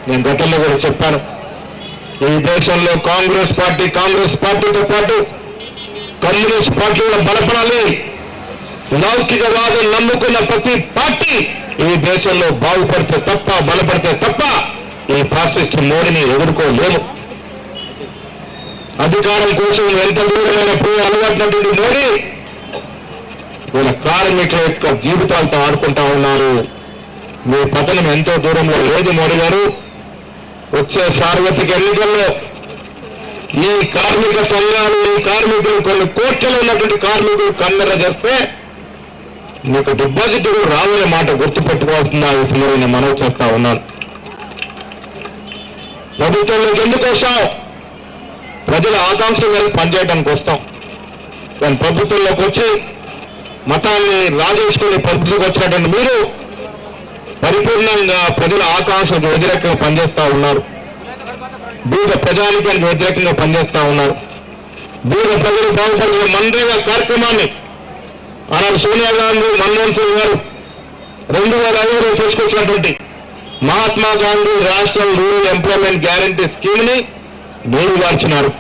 నేను గతంలో కూడా చెప్పాను, ఈ దేశంలో కాంగ్రెస్ పార్టీతో పాటు కమ్యూనిస్ట్ పార్టీల బలపడాలి. లౌకికవాదం నమ్ముకున్న ప్రతి పార్టీ ఈ దేశంలో బాగుపడితే తప్ప, బలపడితే తప్ప ఈ ఫాసిస్ట్ మోడీని ఎదుర్కోలేము. అధికారం కోసం ఎంత దూరమైన పోయి అలవాటున్నటువంటి మోడీ వీళ్ళ కార్మికుల యొక్క జీవితాలతో ఆడుకుంటా ఉన్నారు. మీ పతనం ఎంతో దూరంలో లేదు మోడీ గారు. వచ్చే సార్వత్రిక ఎన్నికల్లో ఈ కార్మిక సంఘాలు, ఈ కార్మికులు, కొన్ని కోట్లలో ఉన్నటువంటి కార్మికులు కన్నెర చేస్తే మీకు డిపాజిట్ కూడా రావనే మాట గుర్తుపెట్టుకోవాల్సిందా ఈ సందర్భంగా మనవి చేస్తా ఉన్నాను. ప్రభుత్వంలోకి ఎందుకు వస్తాం? ప్రజల ఆకాంక్ష మేరకు పనిచేయడానికి వస్తాం. కానీ ప్రభుత్వంలోకి వచ్చి మతాన్ని రాజేసుకుని ప్రభుత్వంలోకి వచ్చినటువంటి మీరు పరిపూర్ణంగా ప్రజల ఆకాంక్షలకు వ్యతిరేకంగా పనిచేస్తా ఉన్నారు. బీద ప్రజానికానికి వ్యతిరేకంగా పనిచేస్తా ఉన్నారు. బీద ప్రజలు బాగుపడిన మన్రేగా కార్యక్రమాన్ని ఆనాడు సోనియా గాంధీ, మన్మోహన్ సింగ్ గారు 2005లో తీసుకొచ్చినటువంటి Mahatma Gandhi national rural employment guarantee scheme ని నీరు గార్చినారు.